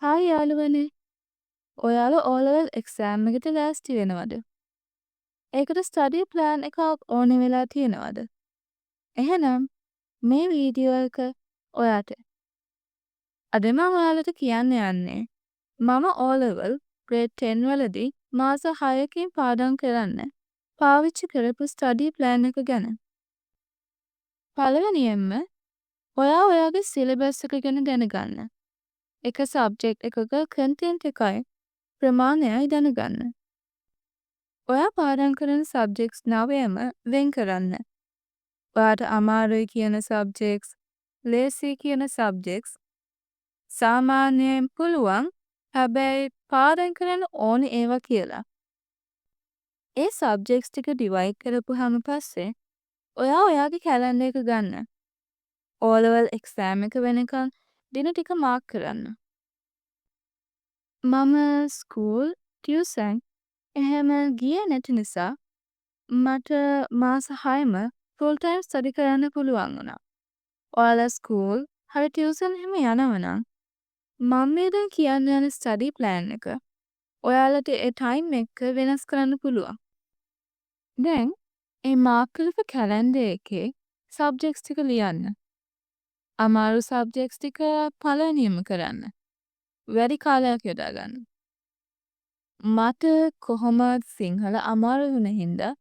Hi යාළුවනේ. ඔයාලා O level exam එකට ලෑස්ති වෙනවද? ඒකට ස්ටඩි ප්ලෑන් එකක් ඕනෙ වෙලා තියෙනවද? එහෙනම් මේ වීඩියෝ එක ඔයාට. අද මම ඔයාලට කියන්න යන්නේ මම ඕලෙවල් ග්‍රේඩ් 10 වලදී මාස 6කින් පාඩම් කරන්න පාවිච්චි කරපු ස්ටඩි ප්ලෑන් එක ගැන. පළවෙනියෙන්ම ඔයා ඔයාගේ සිලබස් එක ගැන දැනගන්න. එක සබ්ජෙක්ට් එකක කන්ටෙන්ට් එකයි ප්‍රමාණයයි දැනගන්න. ඔයා පාඩම් කරන සබ්ජෙක්ට්ස් 9ම වෙන් කරන්න. ඔයාට අමාරුයි කියන සබ්ජෙක්ට්ස්, ලේසි කියන සබ්ජෙක්ට්ස්, සාමාන්‍යයෙන් පුළුවන් හැබැයි පාඩම් කරන්න ඕනේ ඒවා කියලා. ඒ සබ්ජෙක්ට්ස් ටික ඩිවයිඩ් කරපුවාම පස්සේ ඔයා ඔයාගේ කැලෙන්ඩර් එක ගන්න. O level exam එක වෙනකන් දින ටික මාක් කරන්න. මම ස්කූල්, ටියුෂන් එහෙම ගියේ නැති නිසා මට මාස 6ම ෆුල් ටයිම් ස්ටඩි කරන්න පුළුවන් වුණා. ඔයාලා ස්කූල් හරි ටියුෂන් එහෙම යනවනම් මම මේ දැන් කියන්න යන ස්ටඩි ප්ලෑන් එක ඔයාලට ඒ ටයිම් එක වෙනස් කරන්න පුළුවන්. දැන් ඒ මාක් කරපු කැලෙන්ඩර් එකේ සබ්ජෙක්ට්ස් ටික ලියන්න. අමාරු සබ්ජෙක්ට්ස් ටික පළවෙනියම කරන්න. වැඩි කාලයක් යොදා ගන්න. මට කොහොමත් සිංහල අමාරු වුණ හින්දා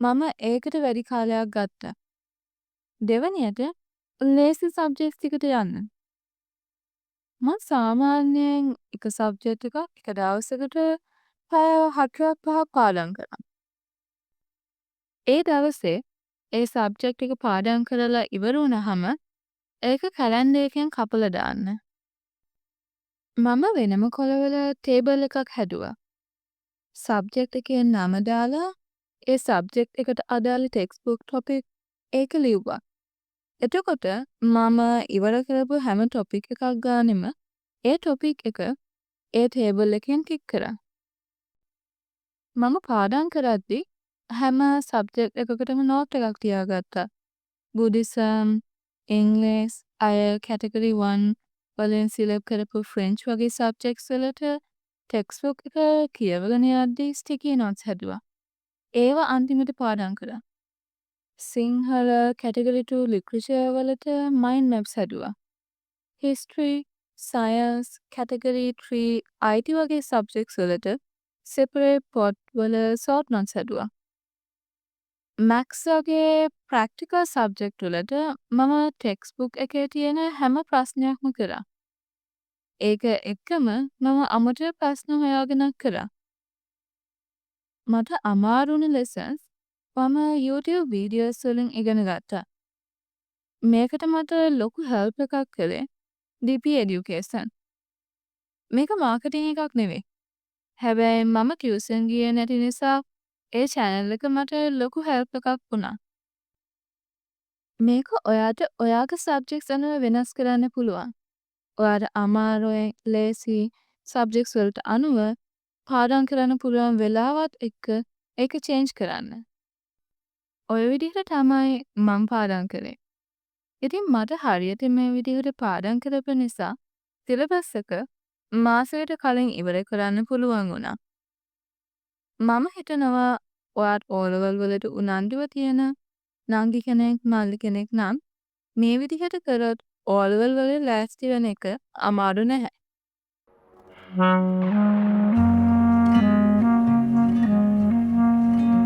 මම ඒකට වැඩි කාලයක් ගත්තා. දෙවනියට ලේසි සබ්ජෙක්ට්ස් ටිකට යන්න. මම සාමාන්‍යයෙන් එක සබ්ජෙක්ට් එකක් එක දවසකට පැය 4-5ක් පාඩම් කරා. ඒ දවසේ ඒ සබ්ජෙක්ට් එක පාඩම් කරලා ඉවර වුණාම ඒක කැලෙන්ඩර් එකෙන් කපලා දාන්න. මම වෙනම කොළවල ටේබල් එකක් හැදුවා. සබ්ජෙක්ට් එකේ නම දාලා ඒ සබ්ජෙක්ට් එකට අදාළ ටෙක්ස්ට් බුක් ටොපික් ඒක ලිව්වා. එතකොට මම ඉවර කරපු හැම ටොපික් එකක් ගානෙම ඒ ටොපික් එක ඒ ටේබල් එකෙන් ටික් කරා. මම පාඩම් කරද්දි හැම සබ්ජෙක්ට් එකකටම නෝට් එකක් තියාගත්තා. බුද්දිසම්, ඉංග්‍රීසි, IELTS කැටගරි 1 වලින් සිලෙක්ට් කරපු ෆ්‍රෙන්ච් වගේ සබ්ජෙක්ට්ස් වලට ටෙක්ස්ට් බුක් එක කියවගෙන යද්දි ස්ටිකි නෝට්ස් හැදුවා. ඒවා අන්තිමට පාඩම් කරා. සිංහල කැටගරි 2 ලිටරචර් වලට මයින්ඩ් මැප්ස් හැදුවා. හිස්ටරි, සයන්ස් කැටගරි 3 IT වගේ සබ්ජෙක්ට්ස් වලට සෙපරේට් පොත් වල ෂෝට් නෝට්ස් හැදුවා. මැත්ස් වගේ ප්‍රැක්ටිකල් සබ්ජෙක්ට් වලට මම ටෙක්ස්ට් බුක් එකේ තියෙන හැම ප්‍රශ්නයක්ම කරා. ඒක එක්කම මම අමතර ප්‍රශ්න හොයාගෙනත් කරා. මට අමාරු වුණ ලෙසන්ස් මම YouTube වීඩියෝස් වලින් ඉගෙන ගත්තා. මේකට මට ලොකු හෙල්ප් එකක් කළේ DP Education. මේක මාකටිං එකක් නෙවෙයි. හැබැයි මම ටියුෂන් ගියේ නැති නිසා ඒ channel එක මට ලොකු හෙල්ප් එකක් වුණා. මේක ඔයාට ඔයාගේ සබ්ජෙක්ට්ස් අනුව වෙනස් කරන්න පුළුවන්. ඔයාට අමාරුයි, ලේසි සබ්ජෙක්ට්ස් වලට අනුව පාඩම් කරන්න පුළුවන් වෙලාවත් එක්ක ඒක චේන්ජ් කරන්න. ඔය විදිහට තමයි මම පාඩම් කළේ. ඉතින් මට හරියට මේ විදිහට පාඩම් කරපු නිසා සිලබස් එක මාසයට කලින් ඉවර කරන්න පුළුවන් වුණා. මම හිතනවා ඔයාත් O level වලට උනන්දුව තියෙන නංගි කෙනෙක් මල්ලි කෙනෙක් නම් මේ විදිහට කරොත් O level වල ලෑස්ති වෙන එක අමාරු නැහැ.